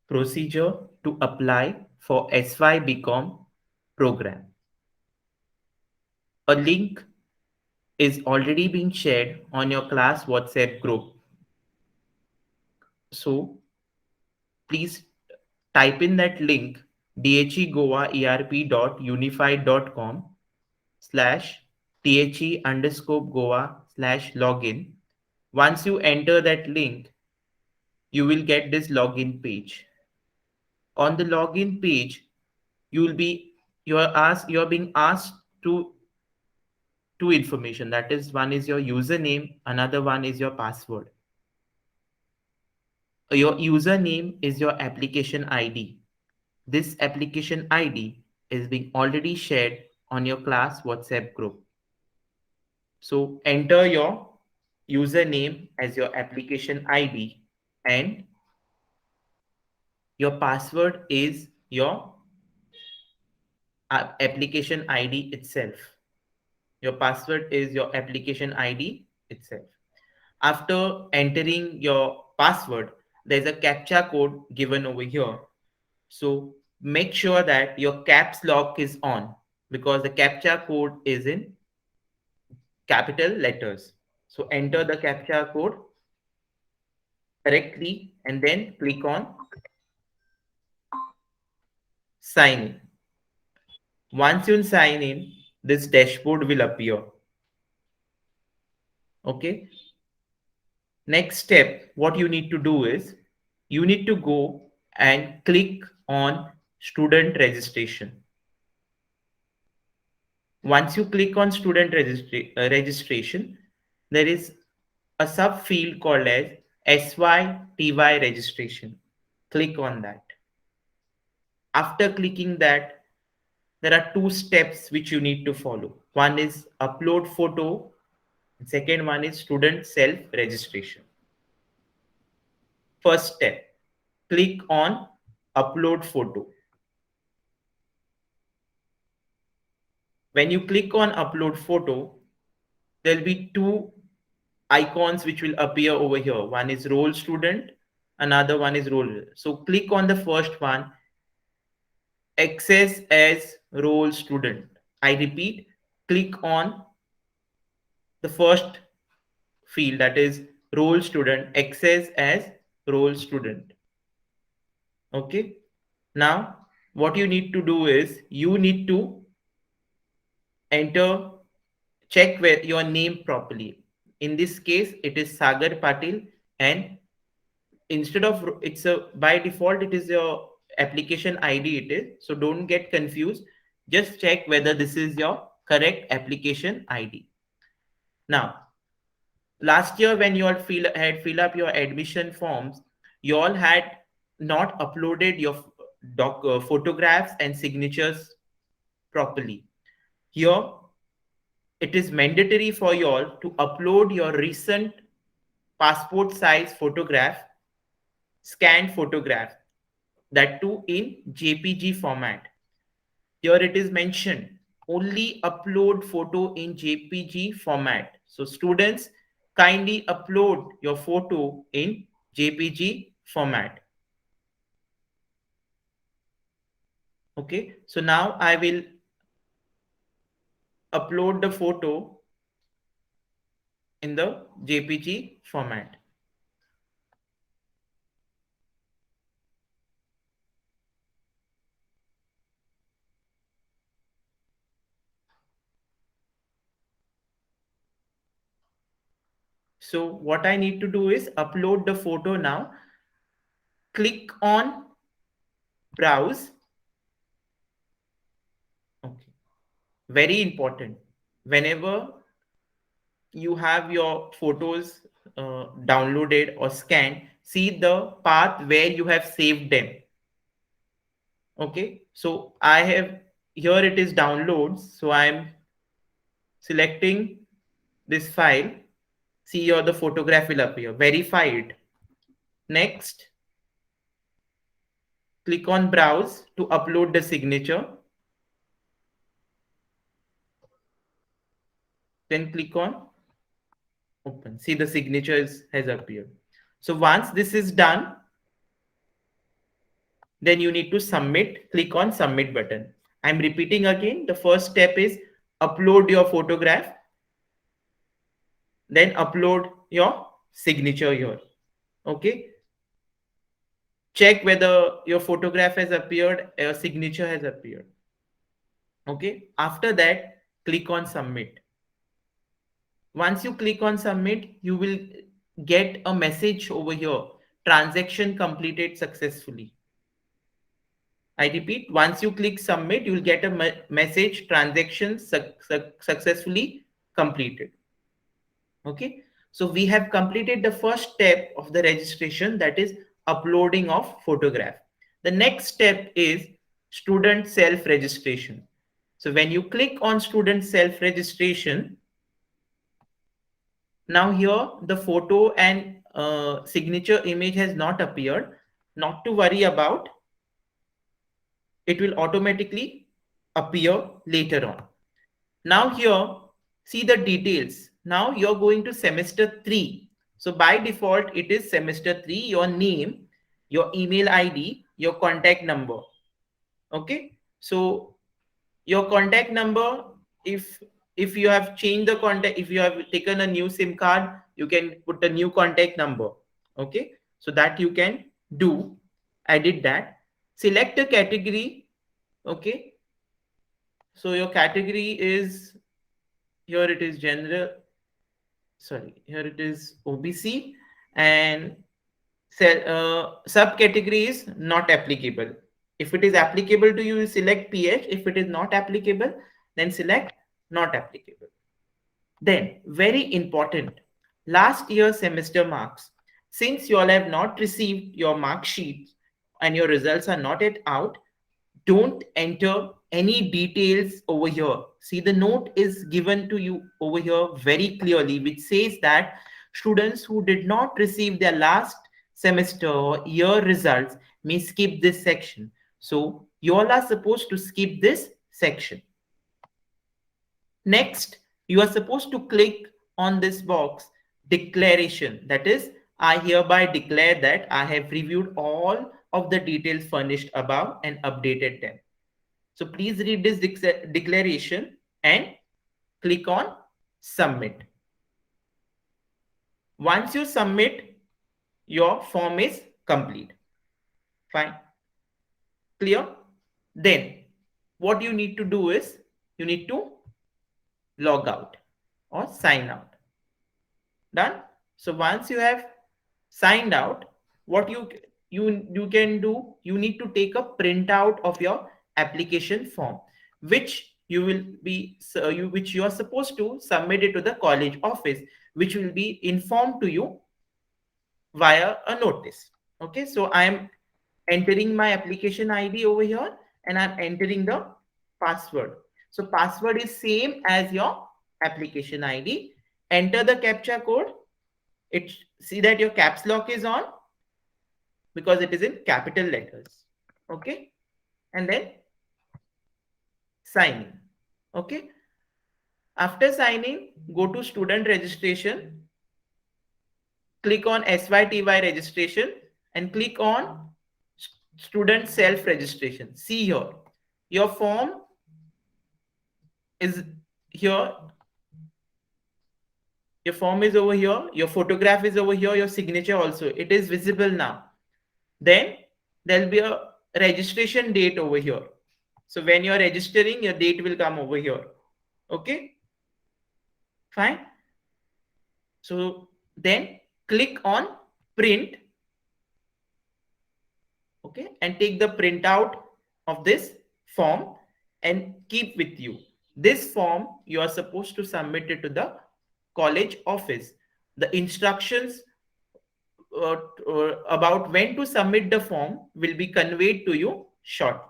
Procedure to apply for SY BCom program. A link is already being shared on your class WhatsApp group. So please type in that link dhegoaerp.unified.com/the_goa/login. Once you enter that link, you will get this login page. On the login page, you will be you are being asked to two information. That is, one is your username, another one is your password. Your username is your application ID. This application ID is being already shared on your class WhatsApp group. So enter your username as your application ID, and your password is your application ID itself. Your password is your application ID itself. After entering your password, there's a CAPTCHA code given over here. So make sure that your caps lock is on, because the CAPTCHA code is in capital letters. So enter the CAPTCHA code correctly and then click on sign in. Once you sign in, this dashboard will appear. Okay. Next step, what you need to do is you need to go and click on student registration. Once you click on student registration, there is a subfield called as SYTY registration. Click on that. After clicking that, there are two steps which you need to follow. One is upload photo, and second one is student self registration. First step, click on upload photo. When you click on upload photo, there'll be two icons which will appear over here. One is role student, another one is role. So click on the first one, access as role student. I repeat, click on the first field, that is role student, access as role student. Okay. Now what you need to do is you need to enter, check where your name properly. In this case, it is Sagar Patil, and instead of it's a by default it is your application ID it is. So don't get confused. Just check whether this is your correct application ID. Now, last year when you all had fill up your admission forms, you all had not uploaded your photographs and signatures properly. Here it is mandatory for you all to upload your recent passport size photograph, scanned photograph, that too in JPG format. Here it is mentioned only upload photo in JPG format. So students, kindly upload your photo in JPG format. Okay, so now I will upload the photo in the JPG format. So what I need to do is upload the photo now. Click on browse. Okay. Very important. Whenever you have your photos downloaded or scanned, see the path where you have saved them. Okay. So I have, here it is downloads. So I'm selecting this file. See here the photograph will appear. Verify it. Next, click on browse to upload the signature. Then click on open. See the signature has appeared. So once this is done, Then you need to submit. Click on submit button. I'm repeating again. The first step is upload your photograph, then upload your signature here. Okay, check whether your photograph has appeared, your signature has appeared. Okay, after that, click on submit. Once you click on submit, you will get a message over here: transaction completed successfully. I repeat, once you click submit, you will get a message: transaction successfully completed. Okay, so we have completed the first step of the registration, that is uploading of photograph. The next step is student self registration. So when you click on student self registration, now here the photo and signature image has not appeared. Not to worry about, it will automatically appear later on. Now here, see the details. Now you're going to semester 3. So by default, it is semester 3, your name, your email ID, your contact number. Okay. So your contact number, if you have changed the contact, if you have taken a new SIM card, you can put a new contact number. Okay. So that you can do. I did that. Select a category. Okay. So your category is, here it is general, sorry, here it is OBC, and subcategory is not applicable. If it is applicable to you, select PH. If it is not applicable, then select not applicable. Then, very important, last year semester marks. Since you all have not received your mark sheets and your results are not yet out, don't enter any details over here. See, the note is given to you over here very clearly, which says that students who did not receive their last semester or year results may skip this section. So you all are supposed to skip this section. Next, you are supposed to click on this box, declaration. That is, I hereby declare that I have reviewed all of the details furnished above and updated them. So please read this declaration and click on submit. Once you submit, your form is complete. Fine. Clear? Then what you need to do is you need to log out or sign out. Done? So once you have signed out, what you can do, you need to take a printout of your application form, which you will be which you are supposed to submit it to the college office, which will be informed to you via a notice. Okay, so I am entering my application ID over here and I'm entering the password. So password is same as your application ID. Enter the captcha code. It see that your caps lock is on because it is in capital letters. Okay, and then sign in. Okay, after signing, go to student registration, click on SYTY registration and click on student self registration. See here, your form is here, your form is over here, your photograph is over here, your signature also, it is visible now. Then there'll be a registration date over here. So when you're registering, your date will come over here. Okay, fine. So then click on print. Okay, and take the printout of this form and keep with you. This form you are supposed to submit it to the college office. The instructions about when to submit the form will be conveyed to you shortly.